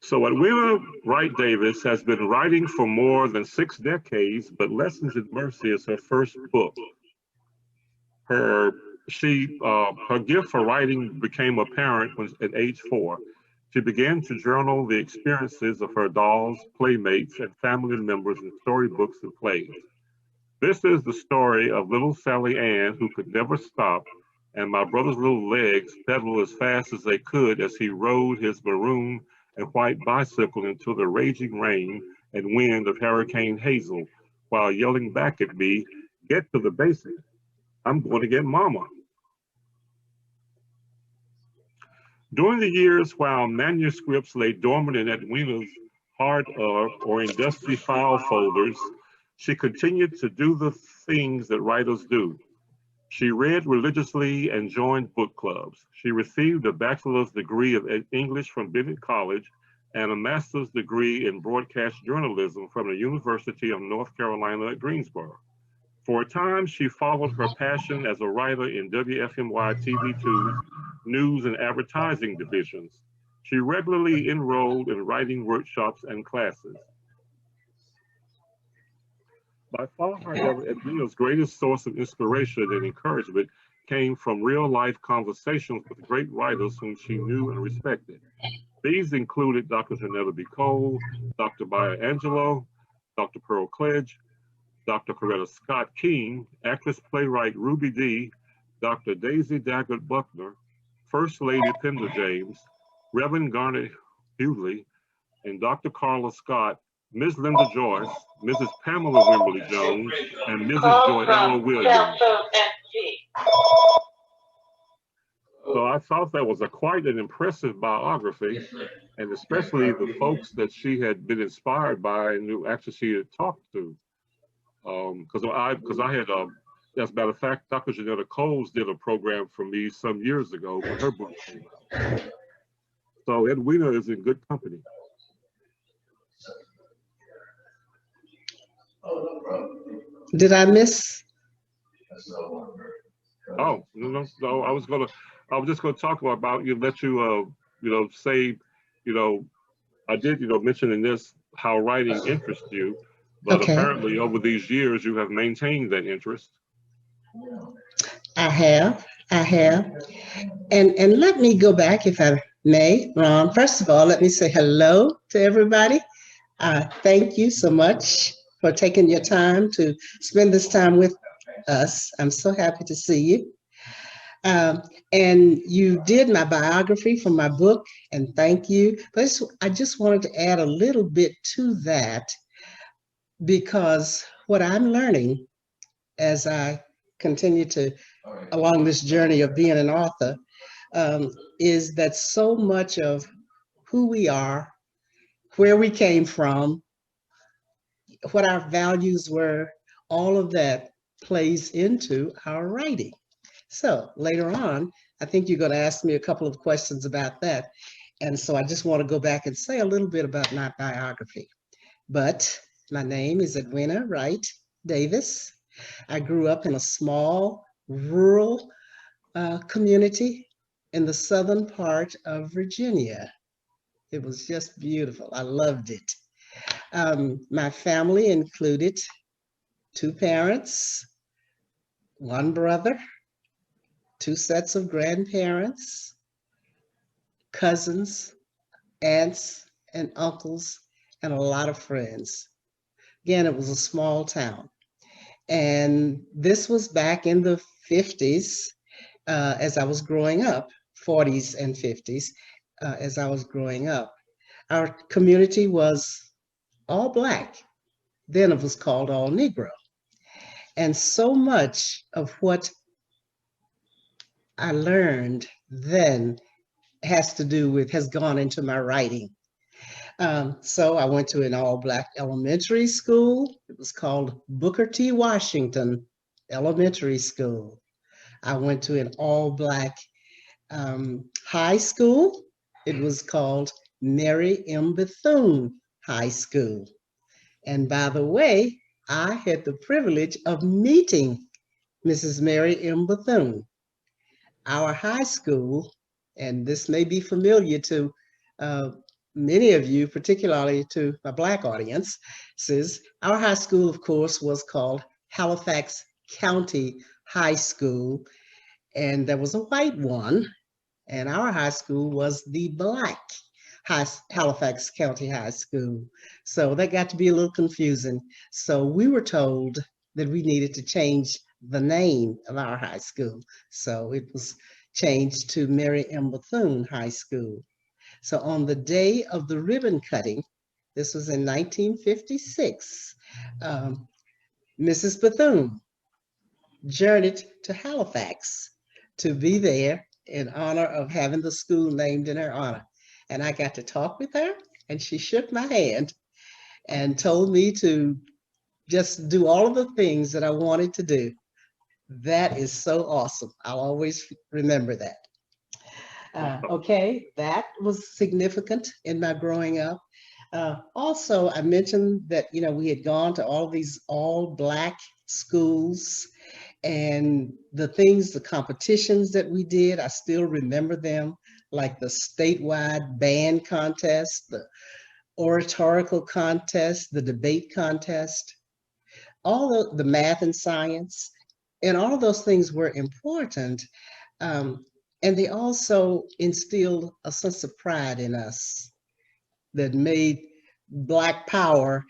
So Edwina Wright Davis has been writing for more than 6 decades, but Lessons in Mercy is her first book. Her her gift for writing became apparent when, at age 4. She began to journal the experiences of her dolls, playmates, and family members in storybooks and plays. This is the story of little Sally Ann who could never stop, and my brother's little legs pedaled as fast as they could as he rode his maroon and white bicycle into the raging rain and wind of Hurricane Hazel, while yelling back at me, "Get to the basement. I'm going to get Mama." During the years while manuscripts lay dormant in Edwina's hard or in dusty file folders, she continued to do the things that writers do. She read religiously and joined book clubs. She received a bachelor's degree of English from Bennett College and a master's degree in broadcast journalism from the University of North Carolina at Greensboro. For a time, she followed her passion as a writer in WFMY TV2's news and advertising divisions. She regularly enrolled in writing workshops and classes. By far, however, Edwina's greatest source of inspiration and encouragement came from real-life conversations with great writers whom she knew and respected. These included Dr. Jonetta B. Dr. Maya Angelou, Dr. Pearl Cleage, Dr. Coretta Scott King, actress playwright Ruby Dee, Dr. Daisy Daggett Buckner, First Lady Pender James, Reverend Garnet Hughley, and Dr. Carla Scott, Ms. Linda Joyce, Mrs. Pamela Wimberly Jones, and Mrs. Joella Williams. So I thought that was quite an impressive biography, and especially the folks that she had been inspired by and who actually she had talked to. Because I had, as a matter of fact, Dr. Jonetta Coles did a program for me some years ago when her book came out. So Edwina is in good company. Did I miss? Oh, no, I was just gonna talk about let you say, I did mention in this how writing interests you, but Okay. apparently over these years you have maintained that interest. I have. And let me go back, if I may, Ron. First of all, let me say hello to everybody. Thank you so much for taking your time to spend this time with us. I'm so happy to see you. And you did my biography from my book, and thank you. But I just wanted to add a little bit to that, because what I'm learning as I continue to along this journey of being an author is that so much of who we are, where we came from, what our values were, all of that plays into our writing. So later on, I think you're going to ask me a couple of questions about that. And so I just want to go back and say a little bit about my biography. But my name is Edwina Wright Davis. I grew up in a small rural community in the southern part of Virginia. It was just beautiful. I loved it. My family included 2 parents, 1 brother, 2 sets of grandparents, cousins, aunts, and uncles, and a lot of friends. Again, it was a small town. And this was back in the 50s as I was growing up, 40s and 50s as I was growing up. Our community was all Black. Then it was called all Negro. And so much of what I learned then has gone into my writing. So I went to an all Black elementary school. It was called Booker T. Washington Elementary School. I went to an all Black high school. It was called Mary M. Bethune High School. And by the way, I had the privilege of meeting Mrs. Mary M. Bethune. Our high school, and this may be familiar to many of you, particularly to my Black audience, says our high school, of course, was called Halifax County High School, and there was a white one, and our high school was the Black Halifax County High School. So that got to be a little confusing. So we were told that we needed to change the name of our high school. So it was changed to Mary M. Bethune High School. So on the day of the ribbon cutting, this was in 1956, Mrs. Bethune journeyed to Halifax to be there in honor of having the school named in her honor. And I got to talk with her, and she shook my hand and told me to just do all of the things that I wanted to do. That is so awesome. I'll always remember that. Okay, that was significant in my growing up. Also, I mentioned that, we had gone to all these all Black schools, and the competitions that we did, I still remember them, like the statewide band contest, the oratorical contest, the debate contest, all of the math and science, and all of those things were important. And they also instilled a sense of pride in us that made Black power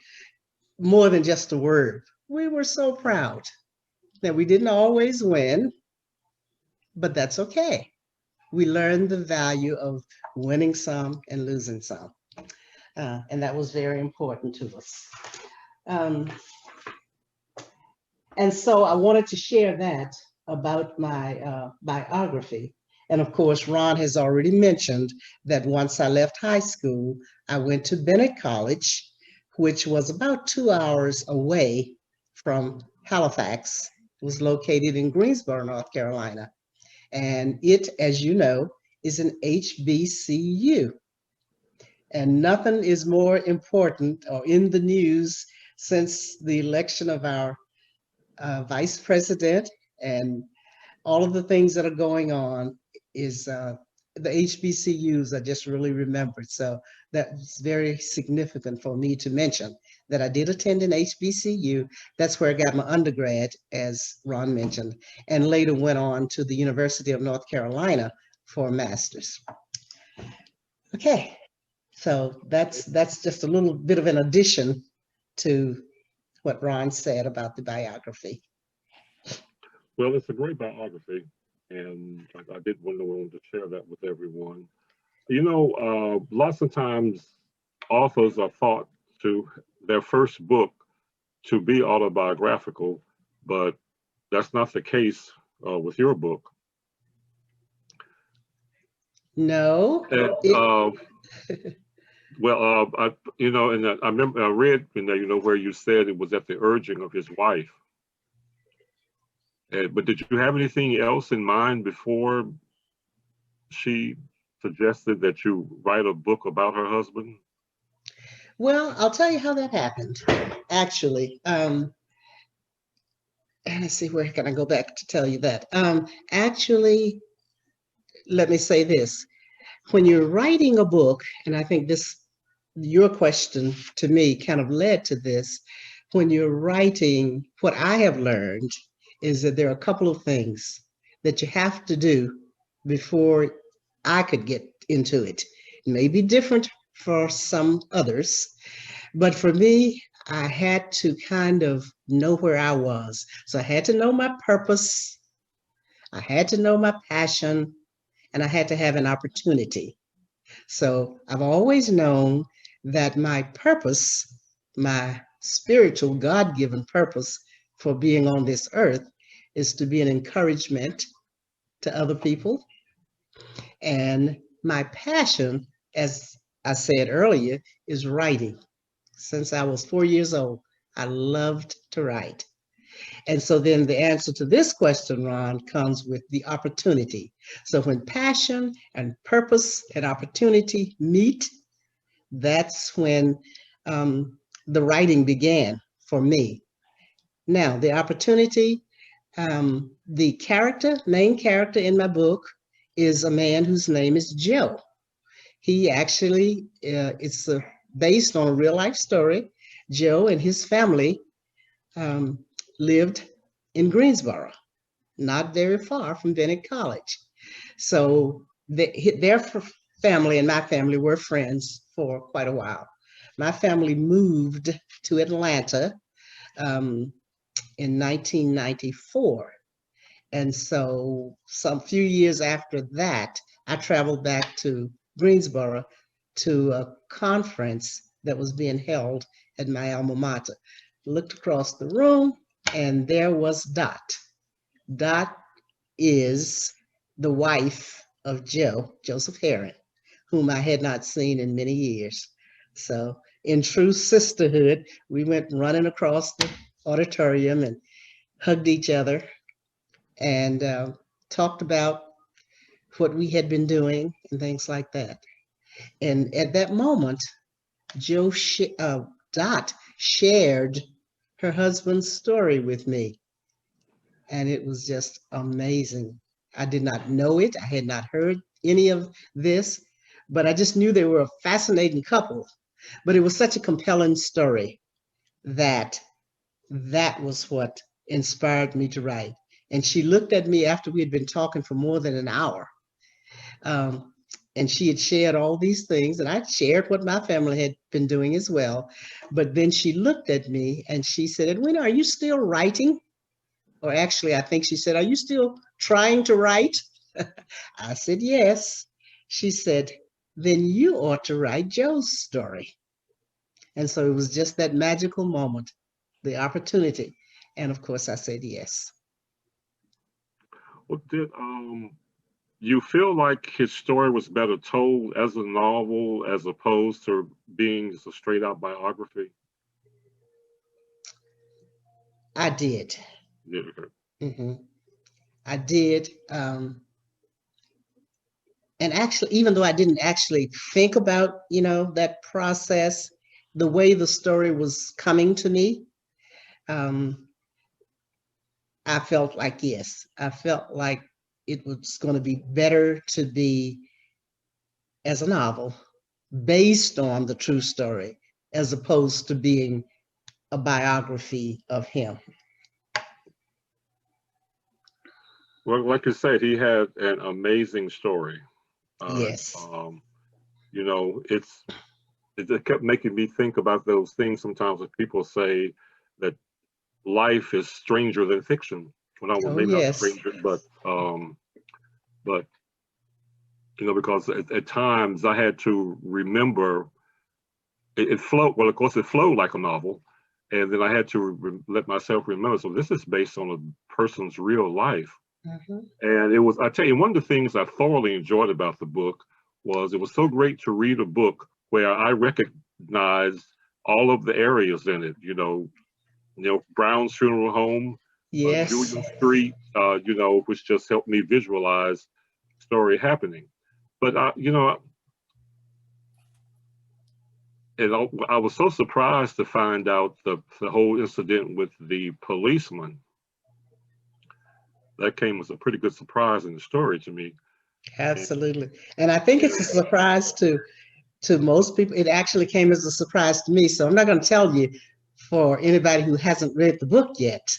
more than just a word. We were so proud. Now, we didn't always win, but that's okay. We learned the value of winning some and losing some. And that was very important to us. And so I wanted to share that about my biography. And of course, Ron has already mentioned that once I left high school, I went to Bennett College, which was about 2 hours away from Halifax. It was located in Greensboro, North Carolina. And it, as you know, is an HBCU. And nothing is more important or in the news since the election of our vice president and all of the things that are going on is the HBCUs I just really remembered. So that's very significant for me to mention that I did attend an HBCU. That's where I got my undergrad, as Ron mentioned, and later went on to the University of North Carolina for a master's. Okay, so that's just a little bit of an addition to what Ron said about the biography. Well, it's a great biography, and I did want to share that with everyone. Lots of times authors are thought to their first book to be autobiographical, but that's not the case with your book. No. Well, I remember I read, where you said it was at the urging of his wife. But did you have anything else in mind before she suggested that you write a book about her husband? Well, I'll tell you how that happened, actually. And let's see, where can I go back to tell you that? Actually, let me say this. When you're writing a book, and I think your question to me kind of led to this, when you're writing, what I have learned is that there are a couple of things that you have to do before I could get into it. It may be different for some others, but for me, I had to kind of know where I was. So I had to know my purpose, I had to know my passion, and I had to have an opportunity. So I've always known that my purpose, my spiritual God-given purpose for being on this earth, is to be an encouragement to other people. And my passion, as I said earlier, is writing. Since I was 4 years old, I loved to write. And so then the answer to this question, Ron, comes with the opportunity. So when passion and purpose and opportunity meet, that's when the writing began for me. Now, the opportunity, the main character in my book is a man whose name is Joe. He actually, it's based on a real life story. Joe and his family lived in Greensboro, not very far from Bennett College. So their family and my family were friends for quite a while. My family moved to Atlanta in 1994. And so some few years after that, I traveled back to Greensboro to a conference that was being held at my alma mater. Looked across the room and there was Dot. Dot is the wife of Joseph Herring, whom I had not seen in many years. So in true sisterhood, we went running across the auditorium and hugged each other and talked about what we had been doing and things like that. And at that moment, Dot shared her husband's story with me. And it was just amazing. I did not know it. I had not heard any of this, but I just knew they were a fascinating couple. But it was such a compelling story that was what inspired me to write. And she looked at me after we had been talking for more than an hour. And she had shared all these things, and I shared what my family had been doing as well. But then she looked at me and she said, Edwina, are you still writing? Or actually, I think she said, are you still trying to write? I said, yes. She said, then you ought to write Joe's story. And so it was just that magical moment, the opportunity. And of course, I said yes. Well, did you feel like his story was better told as a novel as opposed to being just a straight out biography? I did. Yeah. Mm-hmm. I did. And actually, even though I didn't actually think about, that process, the way the story was coming to me, I felt like, yes, I felt like it was going to be better to be as a novel based on the true story as opposed to being a biography of him. Well, like I said, he had an amazing story. Yes. It kept making me think about those things sometimes that people say that life is stranger than fiction. Well, no, maybe not stranger, but because at times I had to remember it flowed. Well, of course, it flowed like a novel, and then I had to let myself remember. So this is based on a person's real life, and it was. I tell you, one of the things I thoroughly enjoyed about the book was it was so great to read a book where I recognized all of the areas in it. Brown's Funeral Home, yes, Julian Street, which just helped me visualize the story happening. But I was so surprised to find out the whole incident with the policeman. That came as a pretty good surprise in the story to me. Absolutely. And I think it's a surprise to most people. It actually came as a surprise to me. So I'm not going to tell you for anybody who hasn't read the book yet,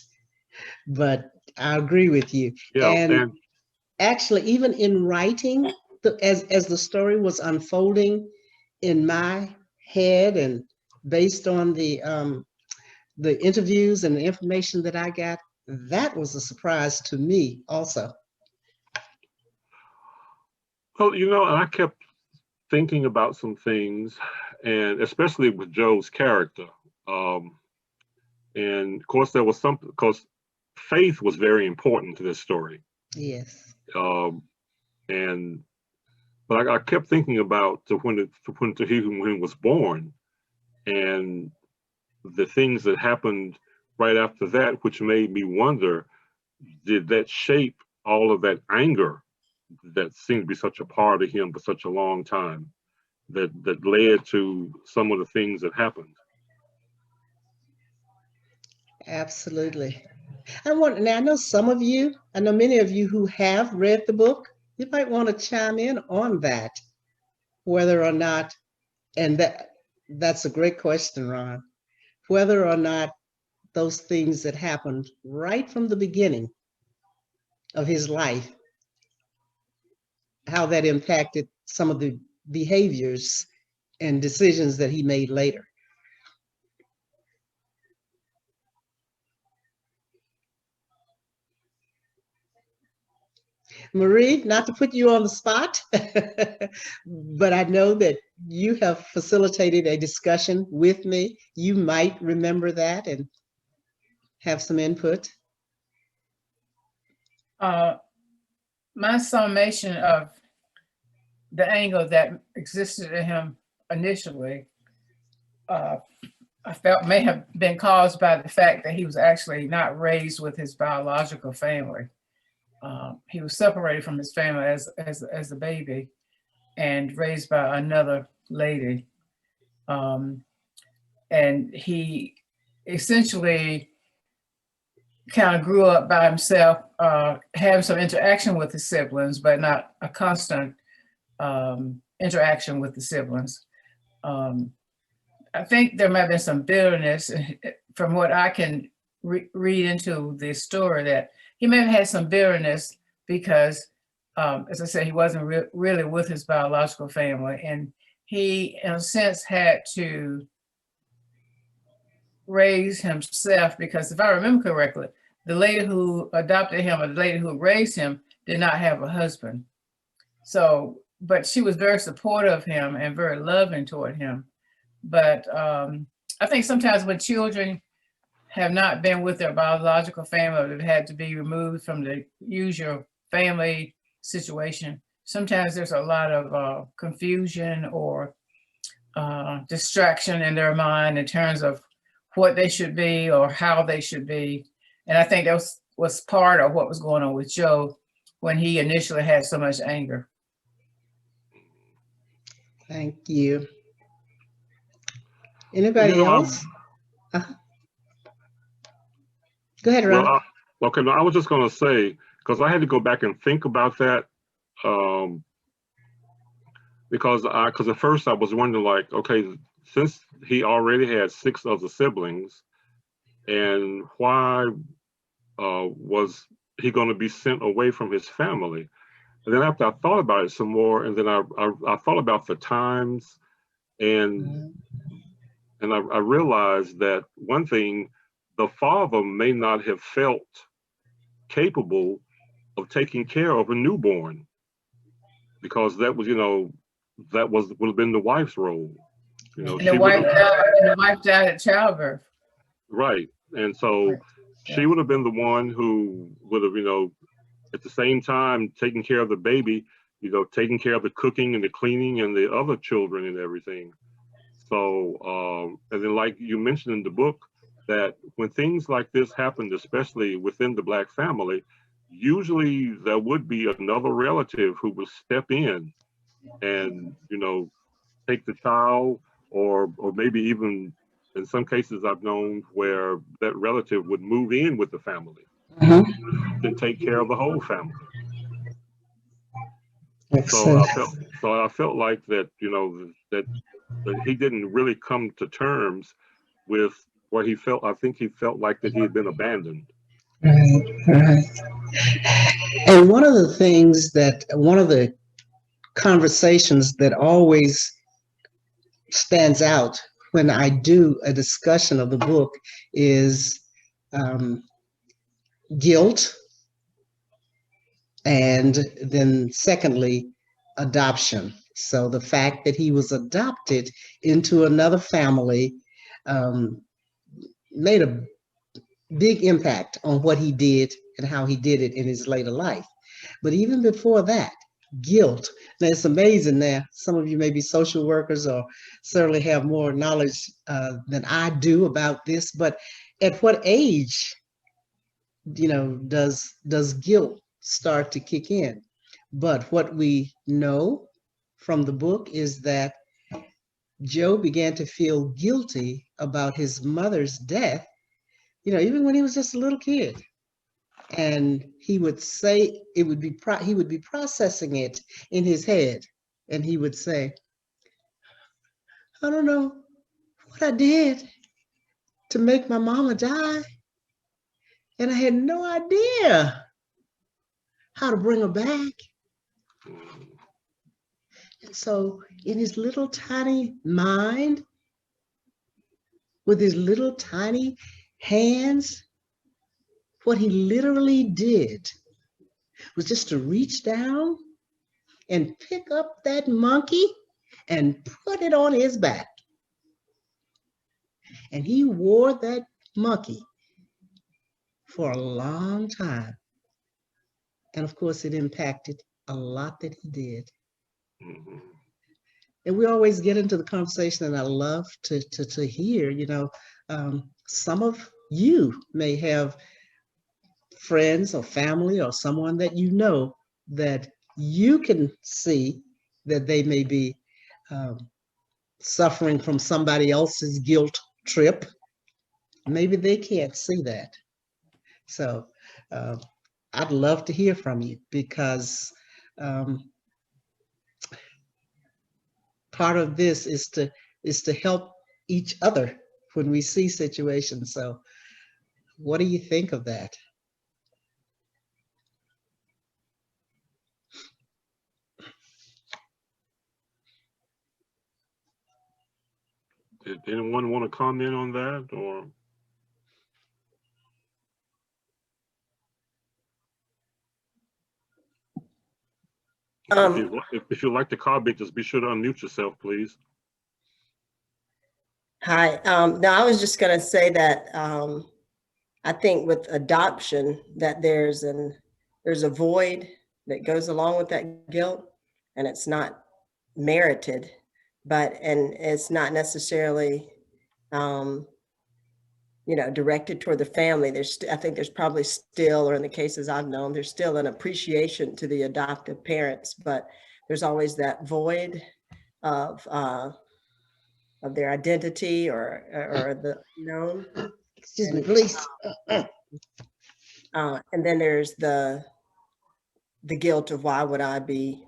but I agree with you. Yeah, and actually, even in writing, as the story was unfolding in my head and based on the interviews and the information that I got, that was a surprise to me also. Well, I kept thinking about some things, and especially with Joe's character. And of course, there was something, because faith was very important to this story. Yes. But I kept thinking about when he was born, and the things that happened right after that, which made me wonder, did that shape all of that anger that seemed to be such a part of him for such a long time, that led to some of the things that happened? Absolutely. I know many of you who have read the book, you might want to chime in on that. whether or not, and that's a great question, Ron, whether or not those things that happened right from the beginning of his life, how that impacted some of the behaviors and decisions that he made later. Marie, not to put you on the spot, but I know that you have facilitated a discussion with me. You might remember that and have some input. My summation of the anger that existed in him initially, I felt may have been caused by the fact that he was actually not raised with his biological family. He was separated from his family as a baby and raised by another lady. And he essentially kind of grew up by himself, having some interaction with his siblings, but not a constant interaction with the siblings. I think there might have been some bitterness from what I can read into the story, that he may have had some bitterness because, as I said, he wasn't really with his biological family. And he, in a sense, had to raise himself, because if I remember correctly, the lady who adopted him or the lady who raised him did not have a husband. So, but she was very supportive of him and very loving toward him. But I think sometimes when children have not been with their biological family, or they've had to be removed from the usual family situation, sometimes there's a lot of confusion or distraction in their mind in terms of what they should be or how they should be. And I think that was part of what was going on with Joe when he initially had so much anger. Thank you. Anybody else? Go ahead, Ron. Well, okay, no, I was just going to say, because I had to go back and think about that, because at first I was wondering, like, okay, since he already had 6 other siblings, and why was he going to be sent away from his family? And then after I thought about it some more, and then I thought about the times, and I realized that one thing, the father may not have felt capable of taking care of a newborn, because that was, would have been the wife's role. And the wife died at childbirth. Right. And so Right. she would have been the one who would have, at the same time taking care of the baby, taking care of the cooking and the cleaning and the other children and everything. So, and then like you mentioned in the book, that when things like this happened, especially within the Black family, usually there would be another relative who would step in and, take the child, or maybe even in some cases I've known where that relative would move in with the family to take care of the whole family. So I felt like that, that he didn't really come to terms with what he felt. I think he felt like that he had been abandoned. Right. And one of the conversations that always stands out when I do a discussion of the book is guilt, and then secondly, adoption. So the fact that he was adopted into another family made a big impact on what he did and how he did it in his later life. But even before that, guilt. Now it's amazing now, some of you may be social workers or certainly have more knowledge than I do about this, but at what age, does guilt start to kick in? But what we know from the book is that Joe began to feel guilty about his mother's death, even when he was just a little kid. And he would say he would be processing it in his head, and he would say, I don't know what I did to make my mama die. And I had no idea how to bring her back. And so in his little tiny mind, with his little tiny hands, what he literally did was just to reach down and pick up that monkey and put it on his back. And he wore that monkey for a long time. And of course, it impacted a lot that he did. Mhm. And we always get into the conversation, and I love to hear, some of you may have friends or family or someone that you know that you can see that they may be suffering from somebody else's guilt trip. Maybe they can't see that. So I'd love to hear from you, because part of this is to help each other when we see situations. So what do you think of that? Did anyone want to comment on that, or? If you like to comment, just be sure to unmute yourself, please. Hi. No, I was just going to say that I think with adoption that there's a void that goes along with that guilt, and it's not merited, and it's not necessarily directed toward the family. I think there's probably still, or in the cases I've known, there's still an appreciation to the adoptive parents, but there's always that void of their identity or the known. Excuse me, please. And then there's the guilt of why would I be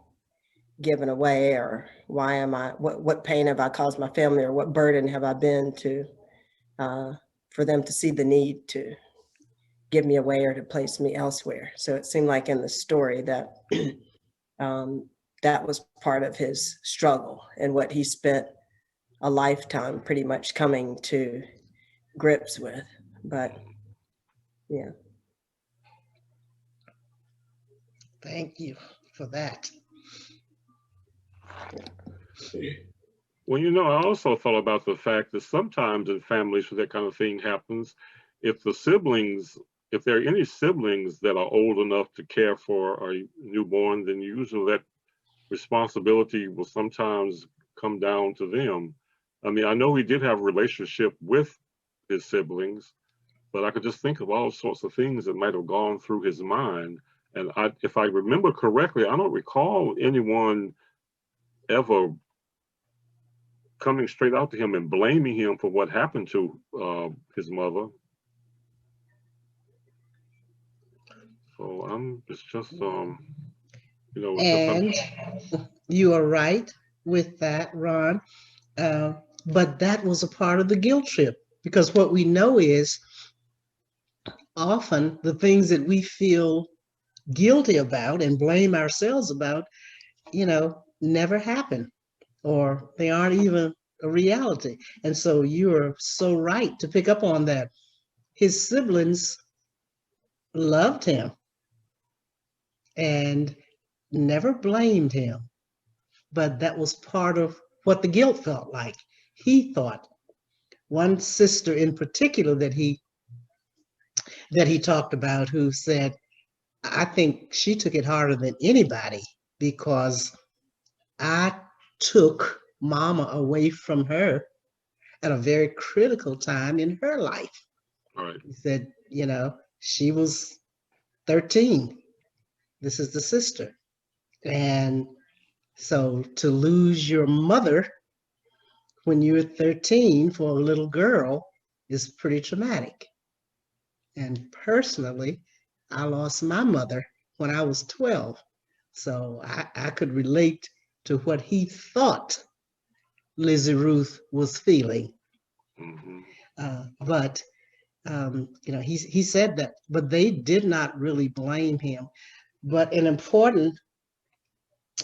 given away, or why am I, what pain have I caused my family, or what burden have I been to, for them to see the need to give me away or to place me elsewhere. So it seemed like in the story that that was part of his struggle, and what he spent a lifetime pretty much coming to grips with. But yeah. Thank you for that. Well, I also thought about the fact that sometimes in families where that kind of thing happens, if there are any siblings that are old enough to care for a newborn, then usually that responsibility will sometimes come down to them. I mean, I know he did have a relationship with his siblings, but I could just think of all sorts of things that might have gone through his mind. And if I remember correctly, I don't recall anyone ever coming straight out to him and blaming him for what happened to his mother. So it's just, And you are right with that, Ron. But that was a part of the guilt trip, because what we know is often the things that we feel guilty about and blame ourselves about, never happen, or they aren't even a reality. And so you are so right to pick up on that. His siblings loved him and never blamed him, but that was part of what the guilt felt like. He thought, one sister in particular that he talked about, who said, I think she took it harder than anybody, because I took mama away from her at a very critical time in her life. Right. He said, she was 13. This is the sister. And so to lose your mother when you're 13 for a little girl is pretty traumatic. And personally, I lost my mother when I was 12. So I could relate to what he thought Lizzie Ruth was feeling. Mhm. But you know, he said that, but they did not really blame him. But an important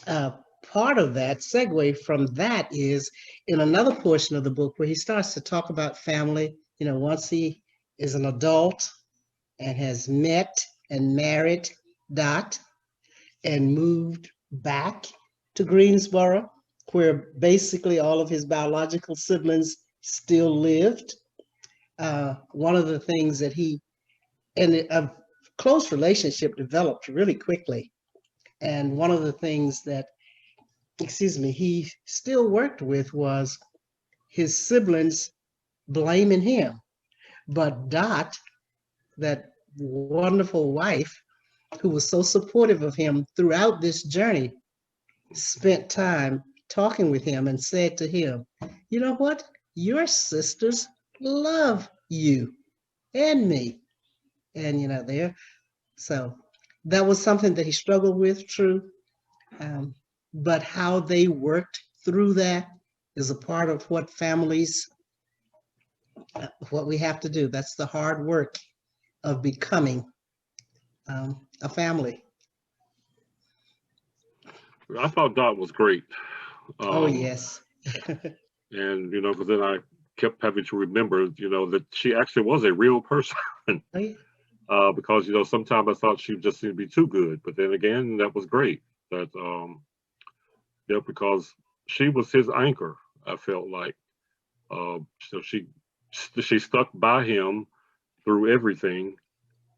part of that segue from that is in another portion of the book where he starts to talk about family. You know, once he is an adult and has met and married Dot and moved back to Greensboro, where basically all of his biological siblings still lived. One of the things that and a close relationship developed really quickly. And one of the things that, he still worked with was his siblings blaming him. But Dot, that wonderful wife who was so supportive of him throughout this journey, spent time talking with him and said to him, you know what? Your sisters love you and me. And, you know, so that was something that he struggled with, true. But how they worked through that is a part of what families, what we have to do. That's the hard work of becoming a family. I thought Dot was great. Oh, yes. And, you know, because then I kept having to remember, you know, that she actually was a real person. Because, you know, sometimes I thought she just seemed to be too good. But then again, that was great. That, yeah, because she was his anchor, I felt like. So she stuck by him through everything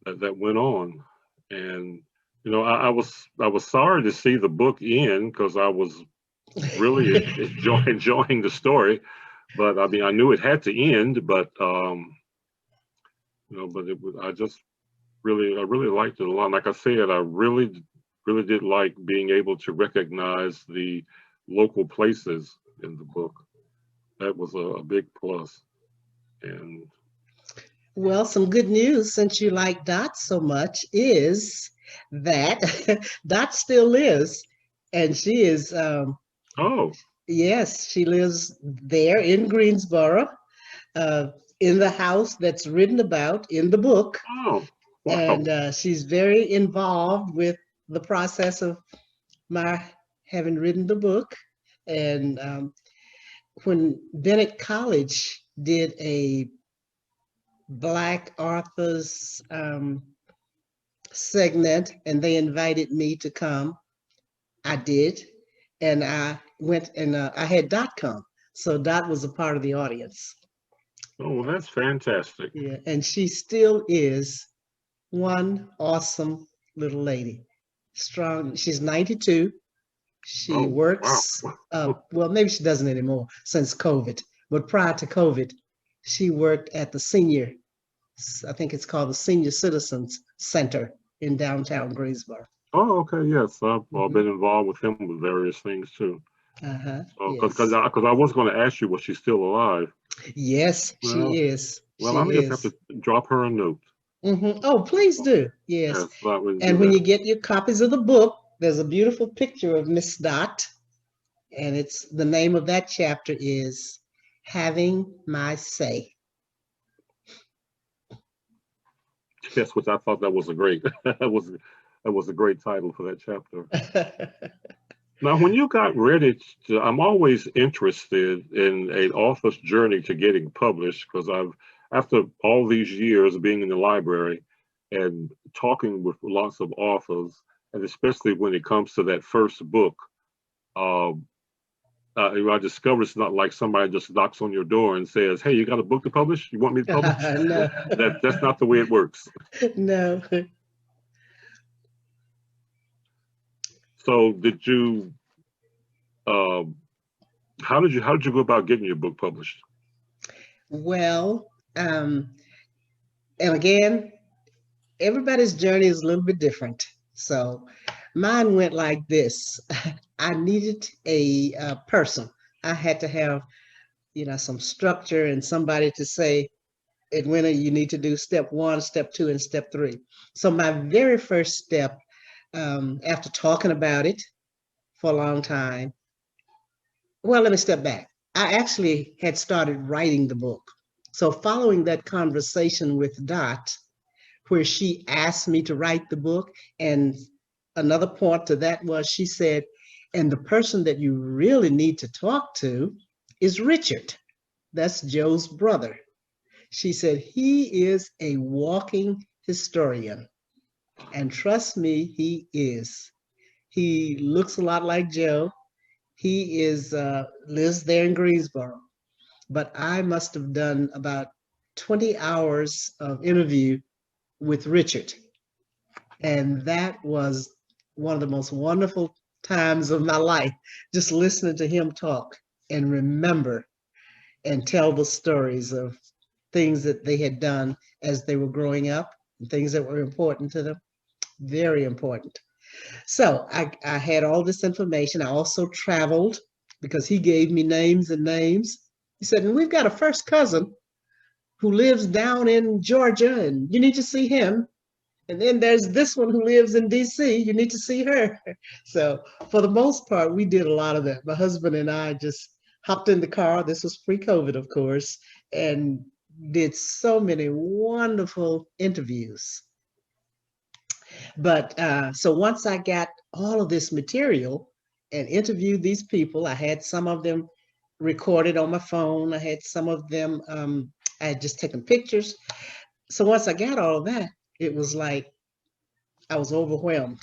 that went on. And, you know, I was sorry to see the book end because I was really enjoying the story. But I mean, I knew it had to end, but you know, but I really liked it a lot. Like I said, I really did like being able to recognize the local places in the book. That was a big plus. And well, some good news since you like Dot so much is that Dot still lives, and she is oh, yes, she lives there in Greensboro, in the house that's written about in the book. wow. And she's very involved with the process of my having written the book. And when Bennett College did a Black authors segment and they invited me to come, I did. And I went and I had Dot come. So Dot was a part of the audience. Oh, well, that's fantastic. Yeah, and she still is one awesome little lady. Strong. She's 92. She Oh, works, wow. well, maybe she doesn't anymore since COVID, but prior to COVID, she worked at the senior, I think it's called the Senior Citizens Center in downtown Greensboro. Oh, okay, yes. I've been involved with him with various things too. Because Yes. I was going to ask you, was she still alive? Yes, Well, she is. well, She I'm just have is. to drop her a note. Oh, please do. Yes. Yes, I would do And when that. you get your copies of the book, there's a beautiful picture of Miss Dot. And it's the name of that chapter is Having My Say. Yes, which I thought that was a great that was a great title for that chapter. Now, when you got ready to, I'm always interested in an author's journey to getting published because after all these years of being in the library and talking with lots of authors, and especially when it comes to that first book, I discovered it's not like somebody just knocks on your door and says, "Hey, you got a book to publish? You want me to publish?" No. That's not the way it works. No. So, did you? How did you go about getting your book published? Well, and again, everybody's journey is a little bit different. So mine went like this. I needed a person. I had to have, some structure and somebody to say, Edwina, you need to do step 1, step 2, and step 3. So my very first step, after talking about it for a long time, well, let me step back. I actually had started writing the book. So following that conversation with Dot, where she asked me to write the book, and another point to that was she said, and the person that you really need to talk to is Richard. That's Joe's brother. She said, he is a walking historian. And trust me, he is. He looks a lot like Joe. He lives there in Greensboro. But I must have done about 20 hours of interview with Richard. And that was one of the most wonderful times of my life, just listening to him talk and remember and tell the stories of things that they had done as they were growing up and things that were important to them. Very important. So I had all this information. I also traveled because he gave me names and names. He said, and we've got a first cousin who lives down in Georgia, and you need to see him. And then there's this one who lives in DC. You need to see her. So for the most part, we did a lot of that. My husband and I just hopped in the car. This was pre-COVID, of course, and did so many wonderful interviews. But so once I got all of this material and interviewed these people, I had some of them recorded on my phone. I had some of them, I had just taken pictures. So once I got all of that, it was like I was overwhelmed.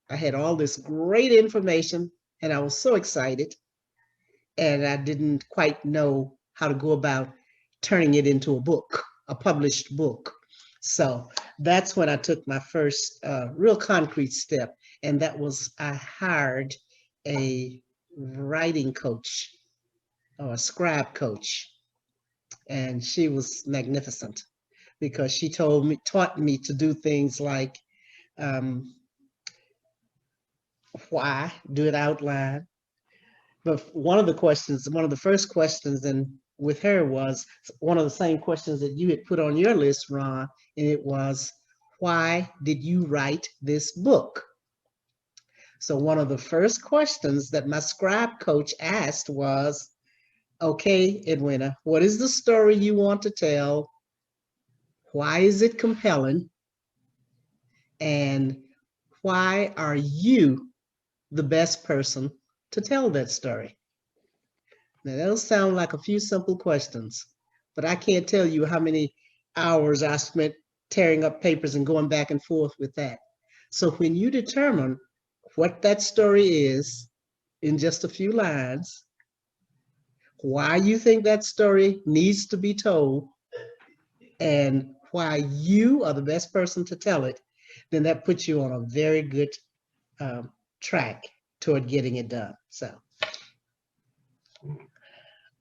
I had all this great information and I was so excited, and I didn't quite know how to go about turning it into a book, a published book. So that's when I took my first real concrete step, and that was I hired a writing coach or a scribe coach, and she was magnificent because she taught me to do things like why, do it out loud. But one of the first questions, and with her was one of the same questions that you had put on your list, Ron, and it was, why did you write this book? So one of the first questions that my scribe coach asked was, okay, Edwina, what is the story you want to tell? Why is it compelling? And why are you the best person to tell that story? Now, those sound like a few simple questions, but I can't tell you how many hours I spent tearing up papers and going back and forth with that. So when you determine what that story is in just a few lines, why you think that story needs to be told, and why you are the best person to tell it, then that puts you on a very good track toward getting it done. So,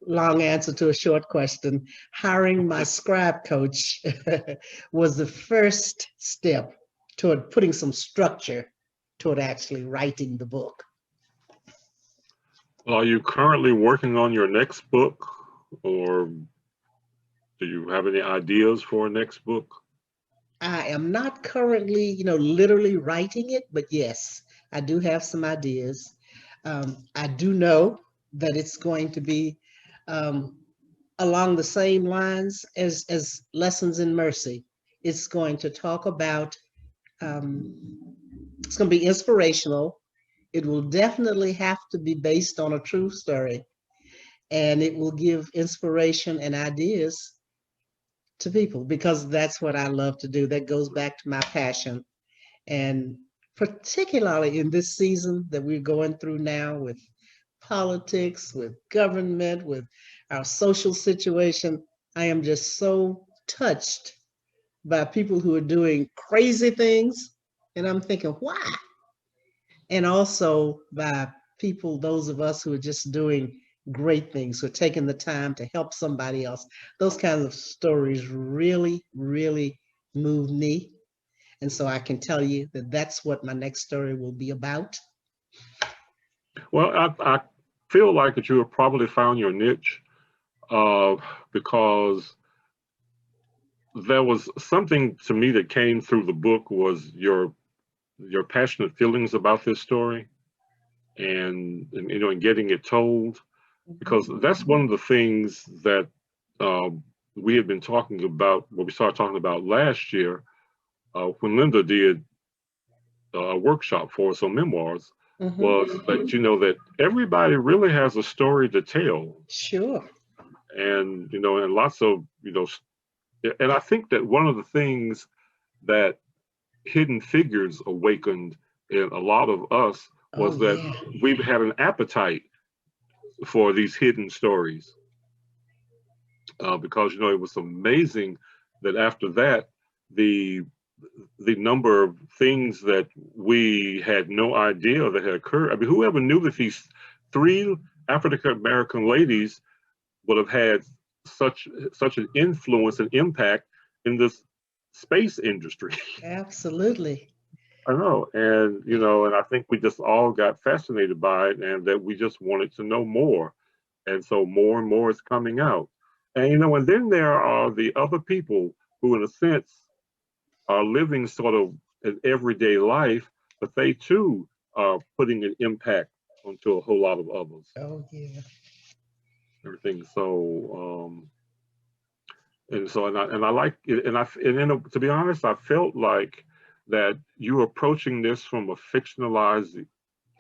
long answer to a short question. Hiring my scribe coach was the first step toward putting some structure toward actually writing the book. Well, are you currently working on your next book, or do you have any ideas for a next book? I am not currently, literally writing it, but yes, I do have some ideas. I do know that it's going to be along the same lines as Lessons in Mercy. It's going to talk about, it's going to be inspirational. It will definitely have to be based on a true story, and it will give inspiration and ideas to people, because that's what I love to do. That goes back to my passion. And particularly in this season that we're going through now with politics, with government, with our social situation, I am just so touched by people who are doing crazy things. And I'm thinking, why? And also by people, those of us who are just doing great things, who are taking the time to help somebody else. Those kinds of stories really, really move me. And so I can tell you that that's what my next story will be about. Well, I feel like that you have probably found your niche, because there was something to me that came through the book was your passionate feelings about this story, and getting it told. because that's one of the things that we had been talking about, what we started talking about last year when Linda did a workshop for us on memoirs, was that, you know, that everybody really has a story to tell. Sure. And, you know, and lots of, you know, and I think that one of the things that Hidden Figures awakened in a lot of us was that we've had an appetite for these hidden stories. Because, you know, it was amazing that after that, the number of things that we had no idea that had occurred. I mean, whoever knew that these 3 African American ladies would have had such an influence and impact in this space industry? Absolutely. I know, and you know, and I think we just all got fascinated by it, and that we just wanted to know more, and so more and more is coming out. And you know, and then there are the other people who, in a sense, are living sort of an everyday life, but they too are putting an impact onto a whole lot of others. Oh yeah. Everything. So, and I like it, and then to be honest, I felt like that you approaching this from a fictionalized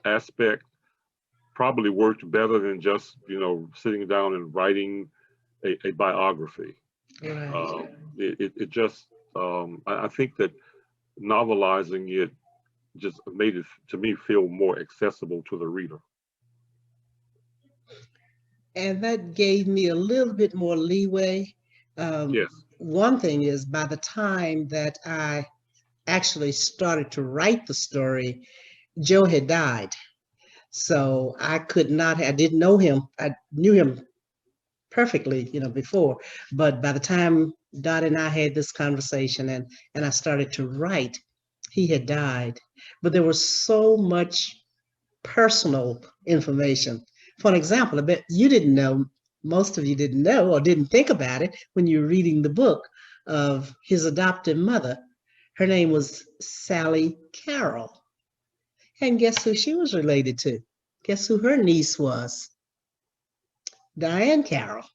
aspect probably worked better than just, you know, sitting down and writing a biography. Right. It just, I think that novelizing it just made it, to me, feel more accessible to the reader. And that gave me a little bit more leeway. Yes. One thing is, by the time that I actually started to write the story, Joe had died. So I could not, I didn't know him. I knew him perfectly, you know, before. But by the time Dot and I had this conversation and I started to write, he had died. But there was so much personal information. For an example, I bet you didn't know, most of you didn't know or didn't think about it when you were reading the book of his adopted mother. Her name was Sally Carroll. And guess who she was related to? Guess who her niece was? Diane Carroll.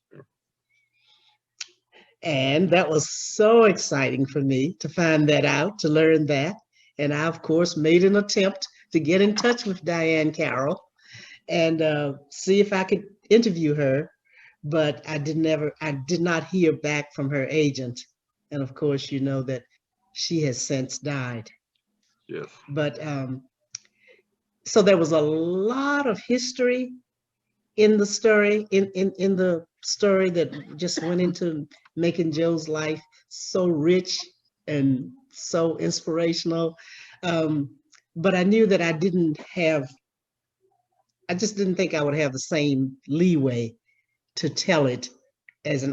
And that was so exciting for me to find that out, to learn that. And I, of course, made an attempt to get in touch with Diane Carroll and see if I could interview her, but I did not hear back from her agent. And of course, you know that she has since died. Yes. But so there was a lot of history in the story, in the story that just went into making Joe's life so rich and so inspirational. But I knew that I just didn't think I would have the same leeway to tell it as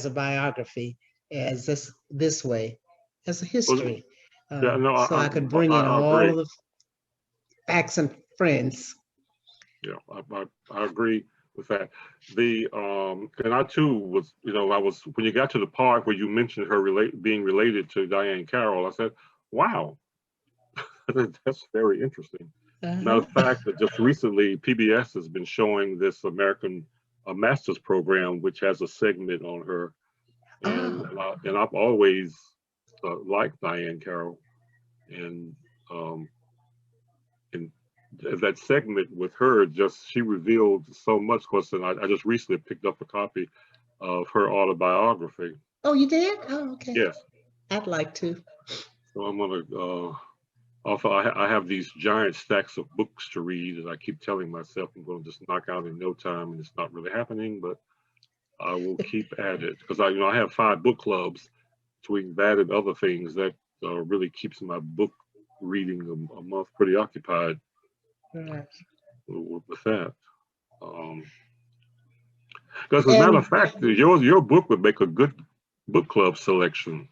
a biography as this way, as a history. Yeah, no, so I could bring in all of the facts and friends. Yeah, I agree with that. And I too was, you know, when you got to the part where you mentioned her being related to Diane Carroll, I said, wow, that's very interesting. Matter of fact, that just recently PBS has been showing this American Master's program, which has a segment on her, and I've always liked Diane Carroll, and that segment with her, she revealed so much. Of course, and I just recently picked up a copy of her autobiography. Oh, you did? Oh, okay. Yes. I'd like to. So I'm gonna. Also, I have these giant stacks of books to read, and I keep telling myself I'm going to just knock out in no time, and it's not really happening. But I will keep at it because I have 5 book clubs between that and other things that really keeps my book reading a month pretty occupied. Right. With that. Because as a matter of fact, your book would make a good book club selection.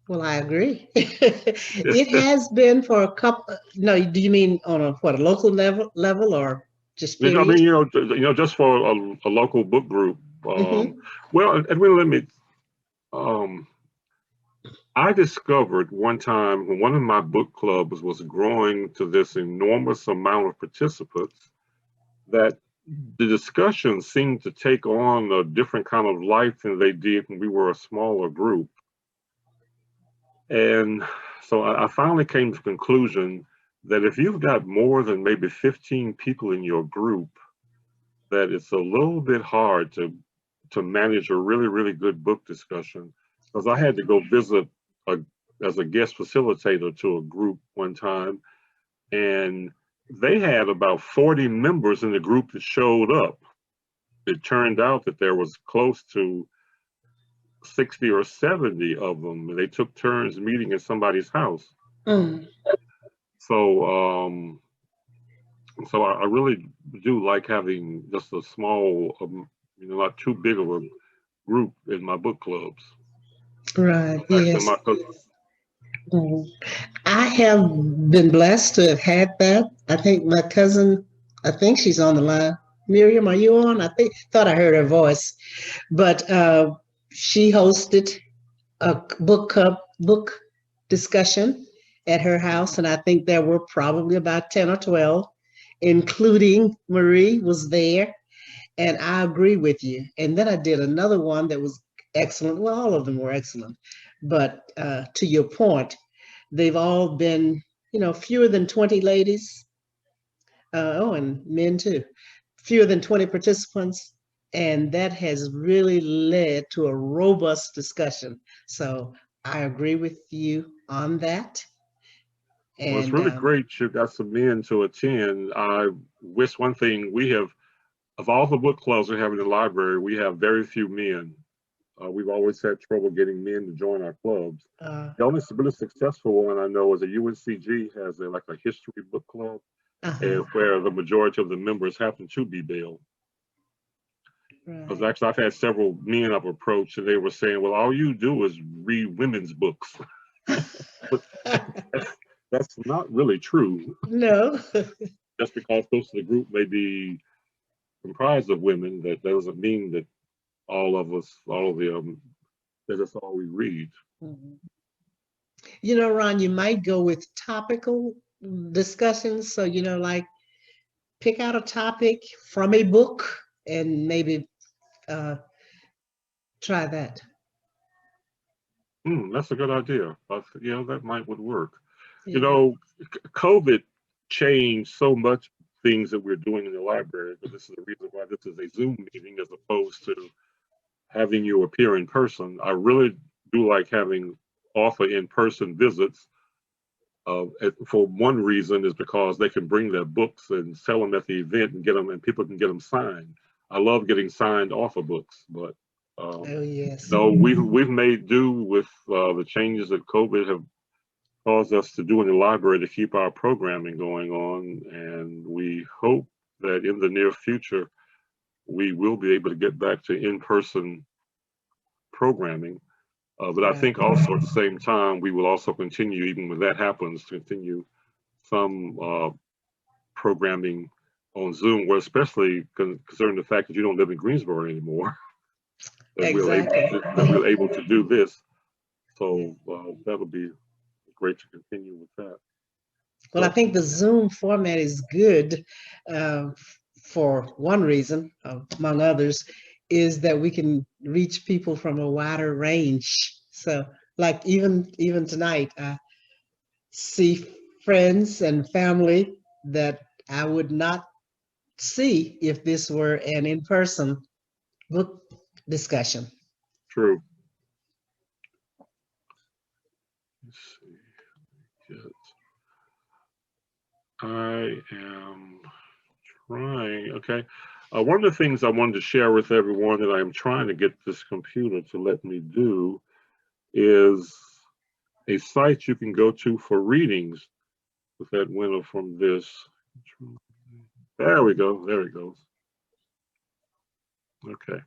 Well, I agree. It has been for a couple. No, do you mean on a local level or just period? I mean, just for a local book group. Well, Edwina, let me. I discovered one time when one of my book clubs was growing to this enormous amount of participants that the discussions seemed to take on a different kind of life than they did when we were a smaller group. And so I finally came to the conclusion that if you've got more than maybe 15 people in your group, that it's a little bit hard to manage a really, really good book discussion. Because I had to go visit as a guest facilitator to a group one time, and they had about 40 members in the group that showed up. It turned out that there was close to 60 or 70 of them, and they took turns meeting at somebody's house. Mm. So, so I really do like having just a small, not too big of a group in my book clubs. Right. Actually, Yes. I have been blessed to have had that. I think my cousin, I think she's on the line. Miriam, are you on? Thought I heard her voice, but she hosted a book discussion at her house, and I think there were probably about 10 or 12, including Marie was there, and I agree with you. And then I did another one that was excellent. Well, all of them were excellent, but to your point, they've all been, fewer than 20 ladies. And men too. Fewer than 20 participants. And that has really led to a robust discussion. So I agree with you on that. Well, it's really great you got some men to attend. I wish one thing, we have, of all the book clubs we have in the library, we have very few men. We've always had trouble getting men to join our clubs. The only really successful one I know is a UNCG has like a history book club, and where the majority of the members happen to be male. Because actually, I've had several men I've approached, and they were saying, "Well, all you do is read women's books." That's not really true. No. Just because most of the group may be comprised of women, that doesn't mean that all of the that's all we read. Ron, you might go with topical discussions. So, like pick out a topic from a book and maybe try that. That's a good idea. That would work. Yeah. COVID changed so much things that we're doing in the library, but this is the reason why this is a Zoom meeting as opposed to having you appear in person. I really do like having author in-person visits. For one reason is because they can bring their books and sell them at the event and get them, and people can get them signed. I love getting signed author books, but yes. No, we've made do with the changes that COVID have caused us to do in the library to keep our programming going on, and we hope that in the near future we will be able to get back to in-person programming. But I think also at the same time, we will also continue, even when that happens, to continue some programming on Zoom, where especially concerning the fact that you don't live in Greensboro anymore, that we're able to do this. So that'll be great to continue with that. Well, I think the Zoom format is good for one reason, among others, is that we can reach people from a wider range. So like even tonight, I see friends and family that I would not see if this were an in-person book discussion. True. Let's see. I am trying. Okay. One of the things I wanted to share with everyone that I'm trying to get this computer to let me do is a site you can go to for readings with Edwina from this. There we go. There it goes. Okay.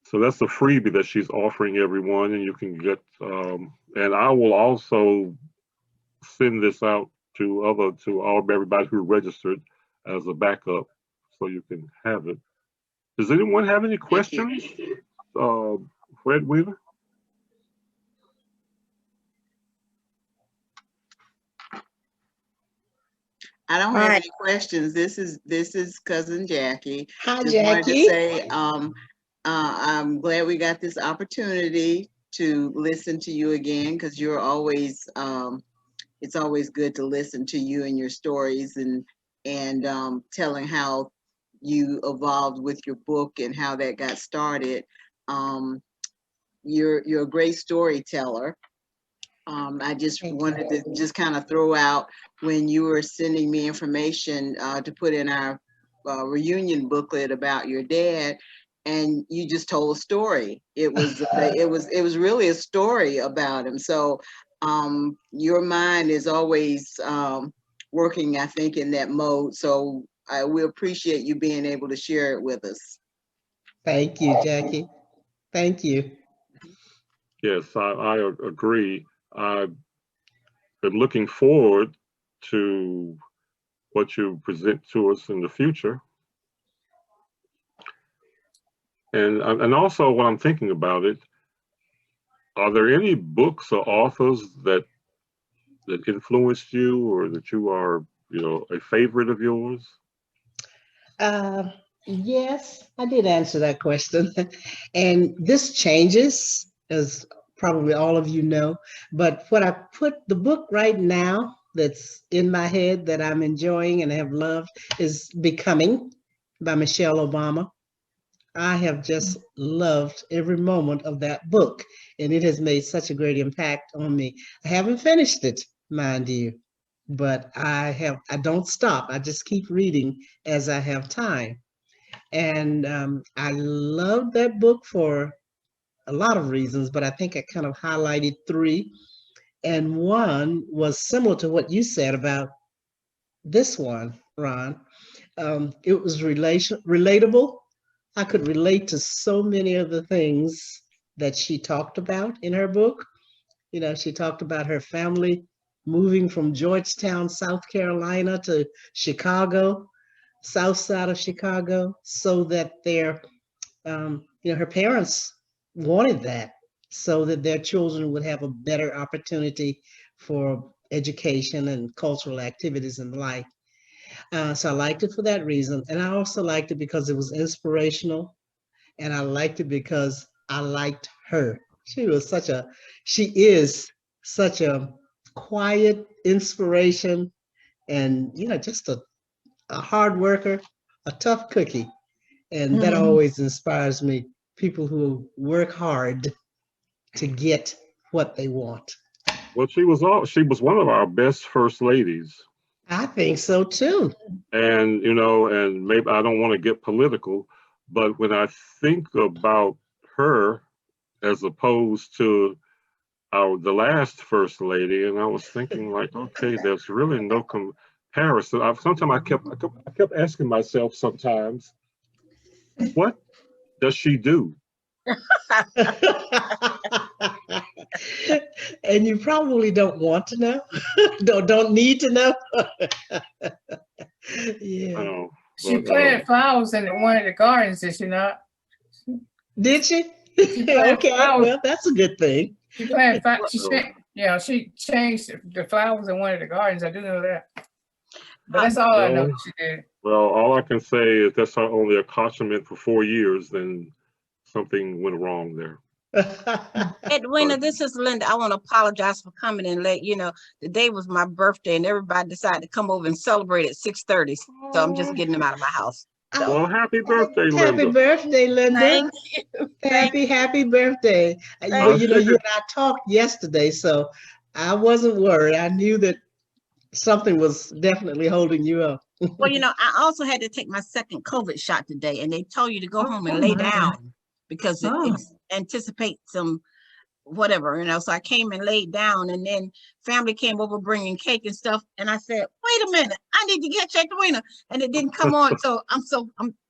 So that's the freebie that she's offering everyone, and you can get, and I will also send this out to everybody who registered as a backup, so you can have it. Does anyone have any questions for Edwina? I don't All have right. any questions. This is cousin Jackie. Hi, Just wanted to Jackie. say, I'm glad we got this opportunity to listen to you again, because you're always, it's always good to listen to you and your stories, and telling how you evolved with your book and how that got started. You're a great storyteller. I just Thank you. wanted to just kind of throw out, when you were sending me information to put in our reunion booklet about your dad, and you just told a story. It was it was really a story about him. So your mind is always working, I think, in that mode. So we appreciate you being able to share it with us. Thank you, Jackie. Thank you. Yes, I agree. I've been looking forward to what you present to us in the future. And also, when I'm thinking about it, are there any books or authors that influenced you, or that you are, a favorite of yours? Yes, I did answer that question. And this changes, as probably all of you know. But what I put the book right now that's in my head that I'm enjoying and have loved is Becoming by Michelle Obama. I have just loved every moment of that book, and it has made such a great impact on me. I haven't finished it, mind you, but I don't stop. I just keep reading as I have time. And I love that book for a lot of reasons, but I think I kind of highlighted three. And one was similar to what you said about this one, Ron. It was relatable. I could relate to so many of the things that she talked about in her book. She talked about her family moving from Georgetown, South Carolina to Chicago, south side of Chicago, so that her parents wanted that, so that their children would have a better opportunity for education and cultural activities and the like. So I liked it for that reason. And I also liked it because it was inspirational. And I liked it because I liked her. She is such a quiet inspiration, and, just a hard worker, a tough cookie. And that always inspires me, people who work hard to get what they want. Well, she was one of our best first ladies. I think so too. And, and maybe I don't want to get political, but when I think about her as opposed to the last first lady, and I was thinking, like, okay, there's really no comparison. Sometimes I kept asking myself sometimes, what does she do? And you probably don't want to know. don't need to know. Yeah. She planted flowers in one of the gardens, did she not? Did she? planted Okay, flowers. well, that's a good thing. She planted she changed the flowers in one of the gardens. I do know that. But that's all I know she did. Well, all I can say is that's only a accomplishment for 4 years, then something went wrong there. Edwina, this is Linda. I want to apologize for coming and late. The day was my birthday and everybody decided to come over and celebrate at 6:30. So I'm just getting them out of my house. So. Well, happy birthday, Linda. Happy birthday, Linda. Thank you. Happy birthday. Well, you and I talked yesterday, so I wasn't worried. I knew that something was definitely holding you up. Well, I also had to take my second COVID shot today, and they told you to go home and lay down because it anticipates some whatever, so I came and laid down, and then family came over bringing cake and stuff, and I said, wait a minute, I need to get Edwina, and it didn't come on. So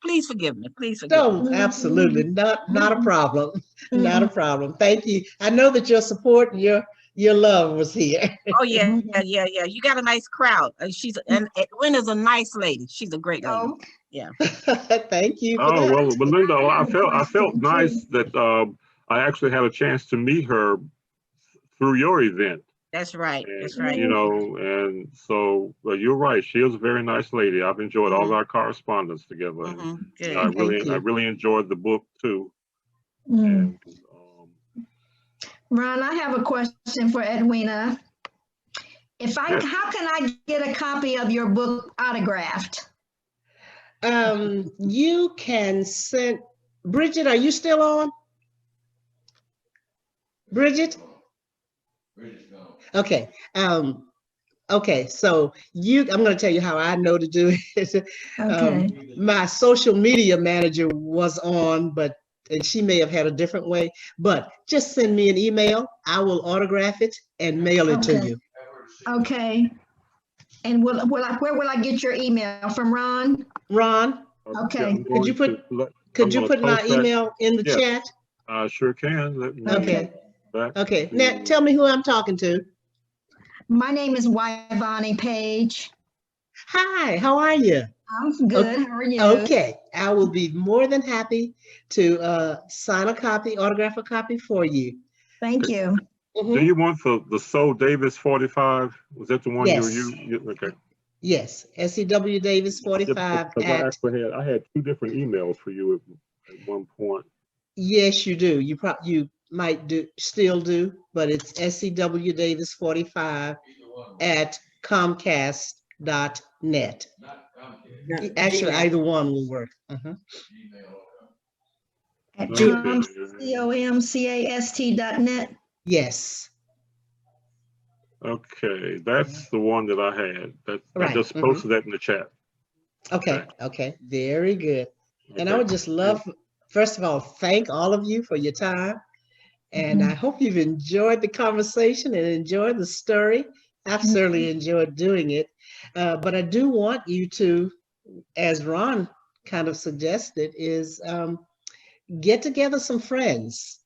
please forgive me. Please forgive me. Absolutely not a problem. Not a problem. Thank you. I know that your support and your love was here. Oh yeah. You got a nice crowd. And Edwina's a nice lady. She's a great lady. Yeah. Thank you. For that. Well, Linda, I felt nice that I actually had a chance to meet her through your event. That's right. And, That's right. you know, and so you're right. She is a very nice lady. I've enjoyed all our correspondence together. And Good. I Thank you. really enjoyed the book too. Mm. And Ron, I have a question for Edwina. Yes. How can I get a copy of your book autographed? You can send, Bridget, are you still on? Bridget? Okay. Okay, so I'm going to tell you how I know to do it. Okay. My social media manager was on, and she may have had a different way, but just send me an email. I will autograph it and mail it to Okay. you. Okay. And where will I get your email from, Ron? Ron, Okay. I'm could you going put I'm gonna my post that. email in the Yes. chat? I sure can. Let me Okay. back Okay. to- Now tell me who I'm talking to. My name is Yvonne Page. Hi, how are you? I'm good. How are you? Okay, I will be more than happy to sign a copy, autograph a copy for you. Thank you. Do you want the Soul Davis 45? Was that the one Yes. you okay? Yes, SEW Davis 45 Because at. I had two different emails for you at one point. Yes, you do. You might still do, but it's SEW Davis 45 at Comcast.net. Actually, Gmail. either one will work. At Okay. comcast.net. Yes. Okay, that's the one that I had. I Right. just posted that in the chat. Okay. Very good. And I Okay. would just love, first of all, thank all of you for your time. And I hope you've enjoyed the conversation and enjoyed the story. I've certainly enjoyed doing it. But I do want you to, as Ron kind of suggested, is get together some friends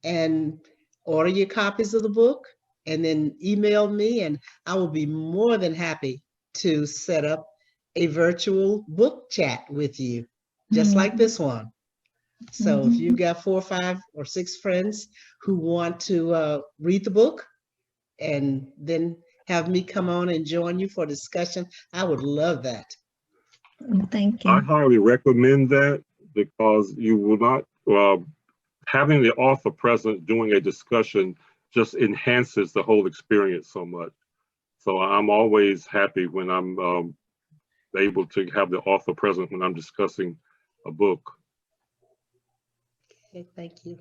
and order your copies of the book and then email me, and I will be more than happy to set up a virtual book chat with you, just like this one. So if you've got 4 or 5 or 6 friends who want to read the book and then have me come on and join you for discussion, I would love that. Thank I you. highly recommend that because you will not, having the author present doing a discussion just enhances the whole experience so much. So I'm always happy when I'm able to have the author present when I'm discussing a book. Okay, thank you.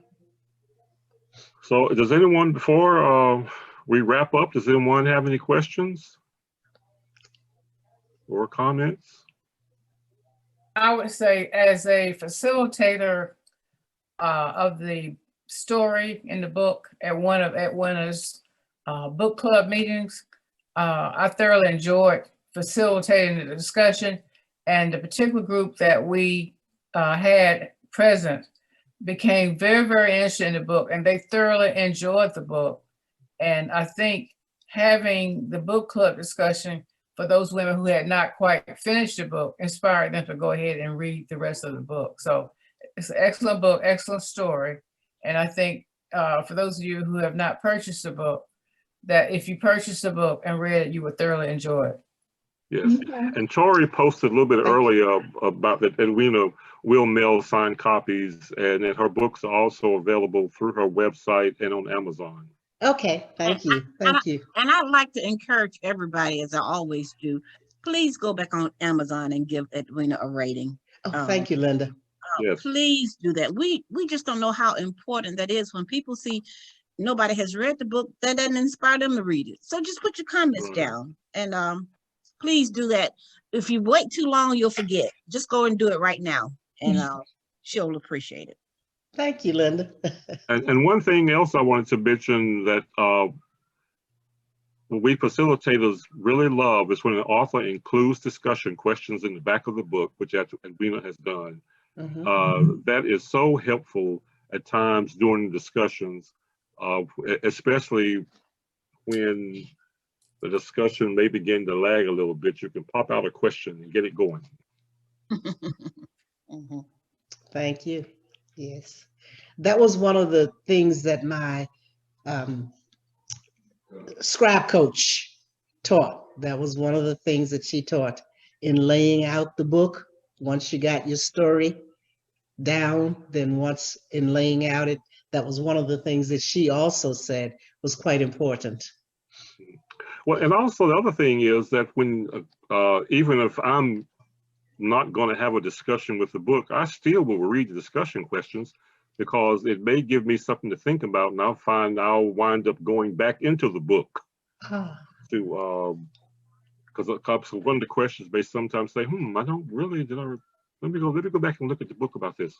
So does anyone, before we wrap up, does anyone have any questions or comments? I would say as a facilitator of the story in the book at one of Edwina's book club meetings, I thoroughly enjoyed facilitating the discussion, and the particular group that we had present became very, very interested in the book, and they thoroughly enjoyed the book. And I think having the book club discussion for those women who had not quite finished the book inspired them to go ahead and read the rest of the book. So it's an excellent book, excellent story. And I think for those of you who have not purchased the book, that if you purchased the book and read it, you would thoroughly enjoy it. Yes, and Tori posted a little bit earlier about that Edwina will mail signed copies, and that her books are also available through her website and on Amazon. Okay, thank you. Thank you. And I'd like to encourage everybody, as I always do, please go back on Amazon and give Edwina a rating. Oh, thank you, Linda. Yes. Please do that. We just don't know how important that is when people see nobody has read the book. That doesn't inspire them to read it. So just put your comments down, and please do that. If you wait too long, you'll forget. Just go and do it right now, and she'll appreciate it. Thank you, Linda. And one thing else I wanted to mention that we facilitators really love is when an author includes discussion questions in the back of the book, which Edwina has done. That is so helpful at times during the discussions, especially when the discussion may begin to lag a little bit. You can pop out a question and get it going. Thank you. Yes, that was one of the things that my scribe coach taught. That was one of the things that she taught in laying out the book. Once you got your story down, then once in laying out it, that was one of the things that she also said was quite important. Well, and also the other thing is that when, even if I'm not going to have a discussion with the book, I still will read the discussion questions because it may give me something to think about, and I'll wind up going back into the book to, because one of the questions may sometimes say, I don't really, let me go back and look at the book about this.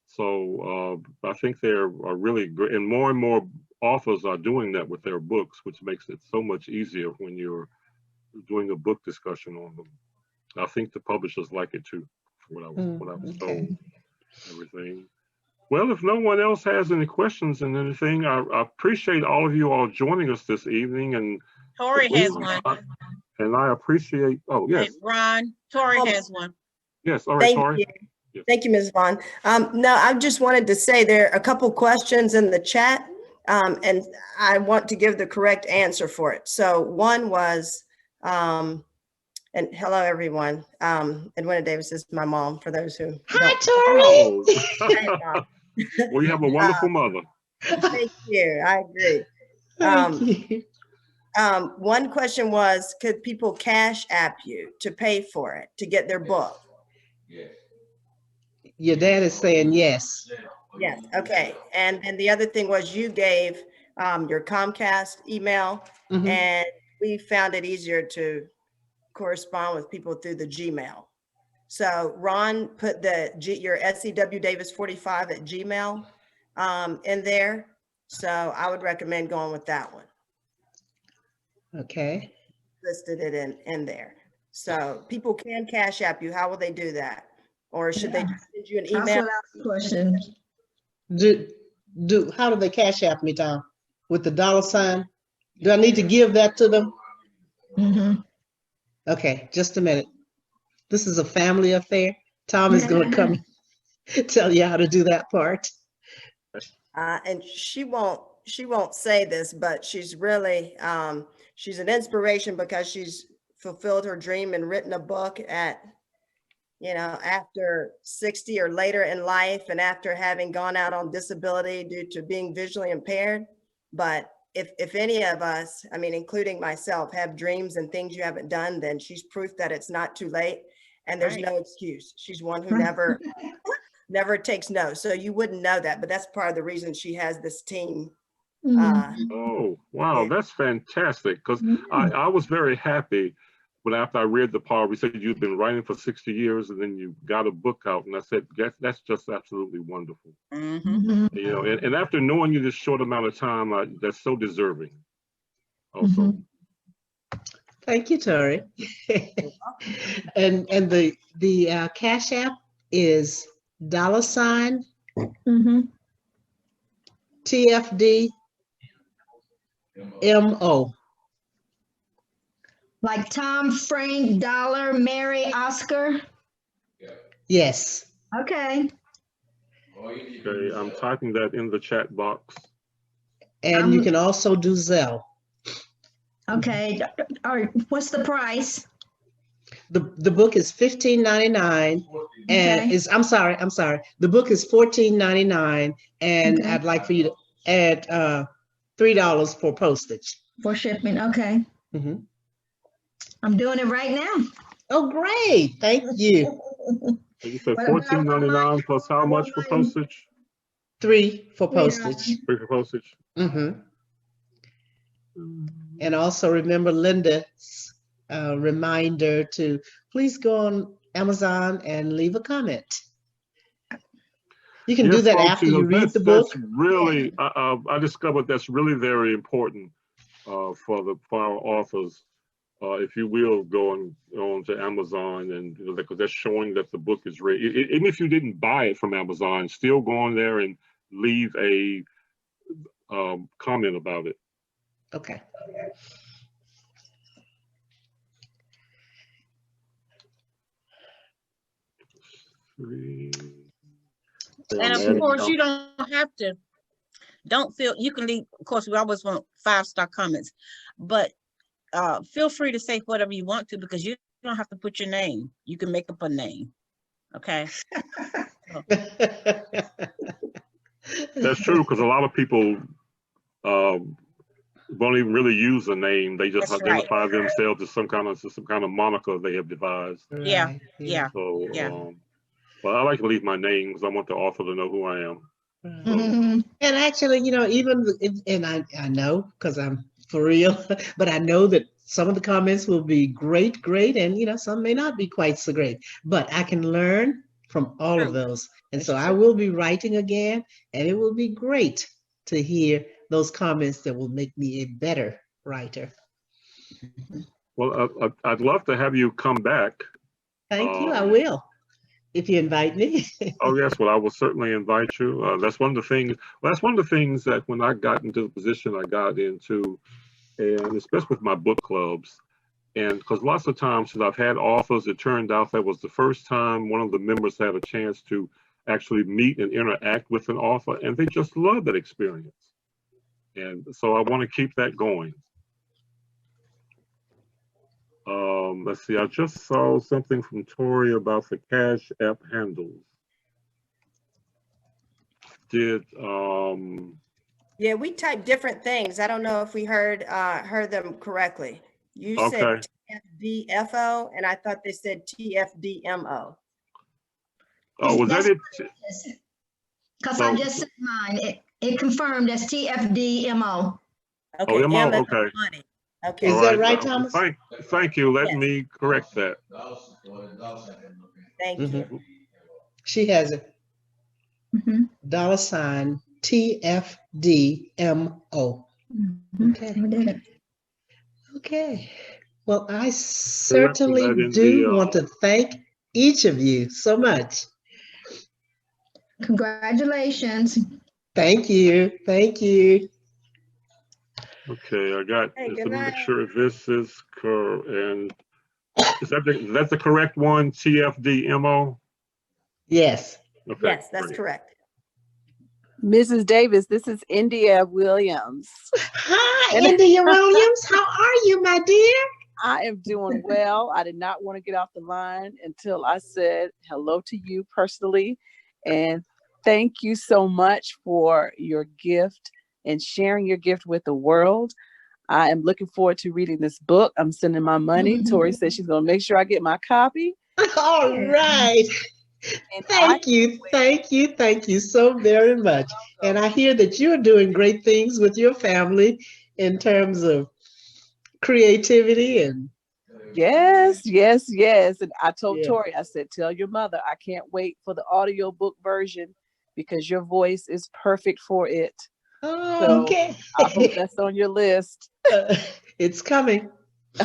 So I think they are really great, and more authors are doing that with their books, which makes it so much easier when you're doing a book discussion on them. I think the publishers like it too, what I was told, everything. Well, if no one else has any questions and anything, I appreciate all of you all joining us this evening. And Tori has one. And I appreciate, oh, yes. Hey, Ron, Tori has one. Yes, all right, Thank Tori. you. Yes. Thank you, Ms. Vaughn. No, I just wanted to say there are a couple questions in the chat, and I want to give the correct answer for it. So one was, and hello, everyone. Edwina Davis is my mom, for those who Hi, Tori. Oh. Well, you have a wonderful mother. Thank you. I agree. Thank you. One question was, could people cash app you to pay for it, to get their book? Yes. Your dad is saying yes. Yes. Okay. And then the other thing was you gave your Comcast email, and we found it easier to correspond with people through the Gmail. So Ron put your SEWDavis45@gmail in there. So I would recommend going with that one. Okay. Listed it in there. So people can cash app you. How will they do that? Or should they just send you an That's email? what I was questioning. How do they cash app me, Tom? With the $? Do I need to give that to them? Okay, just a minute. This is a family affair. Tom is going to come tell you how to do that part. And she won't say this, but she's really, she's an inspiration because she's fulfilled her dream and written a book at, after 60 or later in life, and after having gone out on disability due to being visually impaired. But if any of us, I mean, including myself, have dreams and things you haven't done, then she's proof that it's not too late and there's no excuse. She's one who never takes no. So you wouldn't know that, but that's part of the reason she has this team. Oh, wow, that's fantastic. Because I was very happy when after I read the part, we said you've been writing for 60 years and then you got a book out. And I said, that's just absolutely wonderful. And after knowing you this short amount of time, that's so deserving also. Thank you, Tori. and the Cash App is $ TFD MO. Like Tom, Frank, Dollar, Mary, Oscar. Yes. Okay. Okay, I'm typing that in the chat box. And you can also do Zelle. Okay. All right. What's the price? The book is $15.99 and I'm sorry. The book is $14.99 and I'd like for you to add $3 for postage. For shipping. Okay. I'm doing it right now. Oh, great. Thank you. You said $14.99 plus how much for postage? $3 for postage. $3 for postage. And also remember Linda's reminder to please go on Amazon and leave a comment. You can do that folks, after you read the book. That's really, I discovered that's really very important for our authors. If you will go on to Amazon and because that's showing that the book is ready. Even if you didn't buy it from Amazon, still go on there and leave a comment about it. Okay. And of course, you don't have to don't feel, you can leave, of course, we always want 5-star comments, but feel free to say whatever you want to, because you don't have to put your name. You can make up a name. Okay. That's true, because a lot of people won't even really use a name. They just That's identify right. themselves as some kind of moniker they have devised. Yeah, Right, yeah. So, Yeah. but I like to leave my name because I want the author to know who I am. right. So, Mhm. And actually, even and I know because I'm for real, but I know that some of the comments will be great, and some may not be quite so great. But I can learn from all of True. those, and That's so I true. will be writing again, and it will be great to hear those comments that will make me a better writer. well, I'd love to have you come back. Thank you. I Um, will, if you invite me. Oh yes, well I will certainly invite you. That's one of the things. Well, that's one of the things that when I got into the position I got into, and especially with my book clubs, and because lots of times since I've had authors, it turned out that was the first time one of the members had a chance to actually meet and interact with an author, and they just love that experience. And so I want to keep that going. Let's see, I just saw something from Tori about the Cash App handles. Did Yeah, we typed different things. I don't know if we heard them correctly. You said okay. TFDFO, and I thought they said TFDMO. Oh, was that it? Because So- I just sent mine. It confirmed as TFDMO. Okay, MO, M as in okay. money. Okay. Is All that right, well, Thomas? Thank you. Let Yes. me correct that. Thank you. She has it. Mhm. $ TFDMO. Okay. We did it. Okay. Well, I certainly that in do the, want to thank each of you so much. Congratulations. Thank you. Thank you. Okay, I got, Hey, just good to make night. sure this is and that's the correct one, TFDMO? Yes. Okay, Yes, that's great. correct. Mrs. Davis, this is India Williams. Hi, And- India Williams. How are you, my dear? I am doing well. I did not want to get off the line until I said hello to you personally. And thank you so much for your gift and sharing your gift with the world. I am looking forward to reading this book. I'm sending my money. Tori says she's going to make sure I get my copy. All right. And Thank you. Thank you. Thank you so very much. And I hear that you're doing great things with your family in terms of creativity and Yes. And I told Yeah. Tori, I said, tell your mother, I can't wait for the audiobook version because your voice is perfect for it. So okay. I hope that's on your list. It's coming.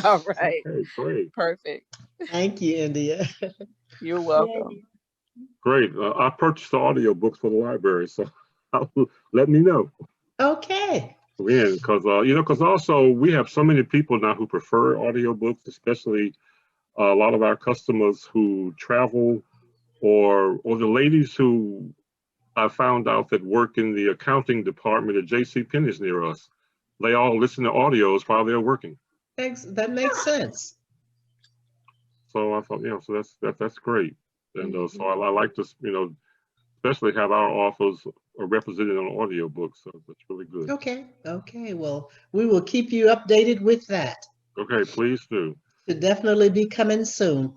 All right. Okay, great. Perfect. Thank you, India. You're welcome. Great. I purchased the audiobooks for the library, so let me know. Okay. Yeah, because also we have so many people now who prefer audiobooks, especially a lot of our customers who travel or the ladies who I found out that work in the accounting department at JCPenney's near us. They all listen to audios while they're working. That makes sense. So I thought, so that's great. And so I like to, especially have our authors represented on audiobooks. So that's really good. Okay. Okay. Well, we will keep you updated with that. Okay, please do. Should definitely be coming soon.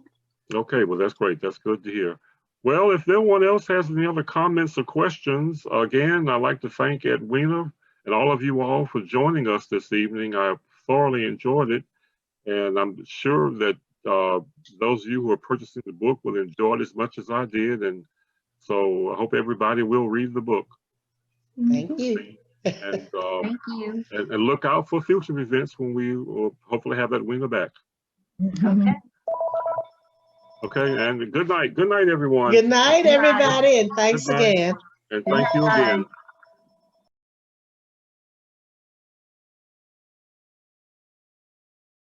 Okay, well, that's great. That's good to hear. Well, if no one else has any other comments or questions, again, I'd like to thank Edwina and all of you all for joining us this evening. I thoroughly enjoyed it. And I'm sure that those of you who are purchasing the book will enjoy it as much as I did. And so I hope everybody will read the book. Thank you. And, Thank you. and look out for future events when we will hopefully have Edwina back. Okay. Okay, and good night. Good night, everyone. Good night, Good night. everybody, and thanks Good night. again. And thank you again.